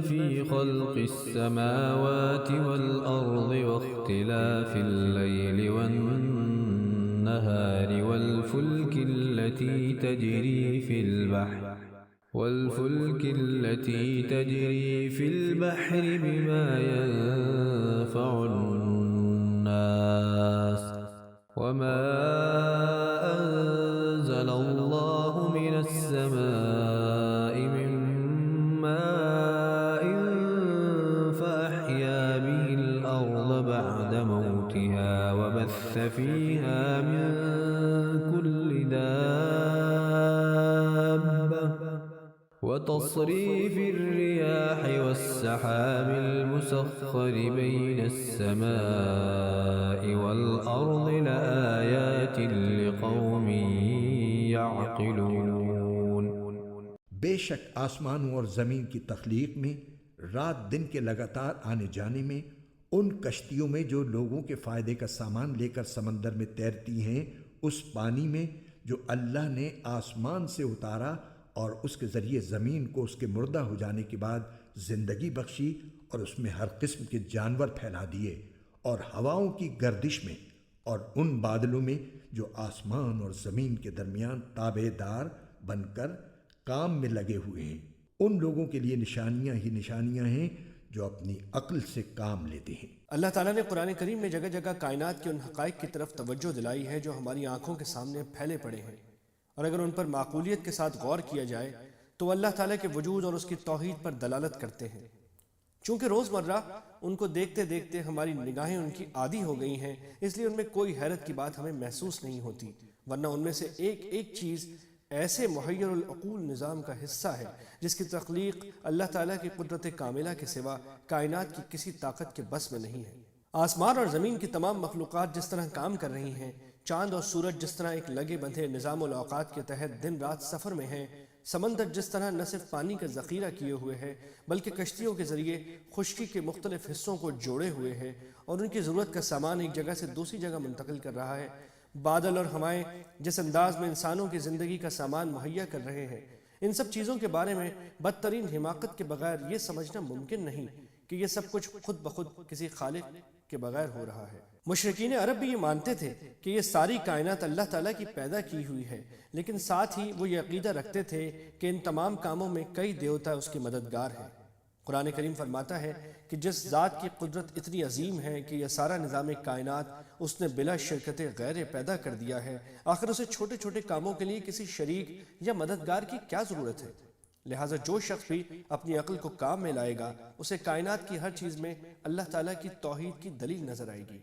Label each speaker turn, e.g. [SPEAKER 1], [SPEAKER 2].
[SPEAKER 1] في خلق السماوات والأرض واختلاف الليل والنهار والفلك التي تجري في البحر بما ينفع الناس وما أنزل الله من السماء من ماء فأحيا به الأرض بعد موتها وبث فيها من كل دابة وتصريف الرياح والسحاب المسخر بين السماء والأرض لآيات لقوم يعقلون۔
[SPEAKER 2] بے شک آسمانوں اور زمین کی تخلیق میں، رات دن کے لگاتار آنے جانے میں، ان کشتیوں میں جو لوگوں کے فائدے کا سامان لے کر سمندر میں تیرتی ہیں، اس پانی میں جو اللہ نے آسمان سے اتارا اور اس کے ذریعے زمین کو اس کے مردہ ہو جانے کے بعد زندگی بخشی اور اس میں ہر قسم کے جانور پھیلا دیے، اور ہواؤں کی گردش میں اور ان بادلوں میں جو آسمان اور زمین کے درمیان تابع دار بن کر کام میں لگے ہوئے ہیں، ان لوگوں کے لیے نشانیاں ہی نشانیاں ہیں جو اپنی عقل سے کام لیتے ہیں۔
[SPEAKER 3] اللہ تعالیٰ نے قرآن کریم میں جگہ جگہ کائنات کے ان حقائق کی طرف توجہ دلائی ہے جو ہماری آنکھوں کے سامنے پھیلے پڑے ہیں، اور اگر ان پر معقولیت کے ساتھ غور کیا جائے تو اللہ تعالیٰ کے وجود اور اس کی توحید پر دلالت کرتے ہیں۔ چونکہ روزمرہ ان کو دیکھتے دیکھتے ہماری نگاہیں ان کی عادی ہو گئی ہیں، اس لیے ان میں کوئی حیرت کی بات ہمیں محسوس نہیں ہوتی، ورنہ ان میں سے ایک ایک چیز ایسے محیر العقول نظام کا حصہ ہے جس کی تخلیق اللہ تعالیٰ کی قدرت کاملہ کے سوا کائنات کی کسی طاقت کے بس میں نہیں ہے۔ آسمان اور زمین کی تمام مخلوقات جس طرح کام کر رہی ہیں، چاند اور سورج جس طرح ایک لگے بندھے نظام الاوقات کے تحت دن رات سفر میں ہیں، سمندر جس طرح نہ صرف پانی کا ذخیرہ کیے ہوئے ہے بلکہ کشتیوں کے ذریعے خشکی کے مختلف حصوں کو جوڑے ہوئے ہے اور ان کی ضرورت کا سامان ایک جگہ سے دوسری جگہ منتقل کر رہا ہے، بادل اور ہوائیں جس انداز میں انسانوں کی زندگی کا سامان مہیا کر رہے ہیں، ان سب چیزوں کے بارے میں بدترین حماقت کے بغیر یہ سمجھنا ممکن نہیں کہ یہ سب کچھ خود بخود کسی خالق کے بغیر ہو رہا ہے۔ مشرکین عرب بھی یہ مانتے تھے کہ یہ ساری کائنات اللہ تعالیٰ کی پیدا کی ہوئی ہے، لیکن ساتھ ہی وہ یہ عقیدہ رکھتے تھے کہ ان تمام کاموں میں کئی دیوتا اس کے مددگار ہیں۔ قرآن کریم فرماتا ہے کہ جس ذات کی قدرت اتنی عظیم ہے کہ یہ سارا نظام کائنات اس نے بلا شرکت غیر پیدا کر دیا ہے، آخر اسے چھوٹے چھوٹے کاموں کے لیے کسی شریک یا مددگار کی کیا ضرورت ہے؟ لہٰذا جو شخص بھی اپنی عقل کو کام میں لائے گا اسے کائنات کی ہر چیز میں اللہ تعالیٰ کی توحید کی دلیل نظر آئے گی۔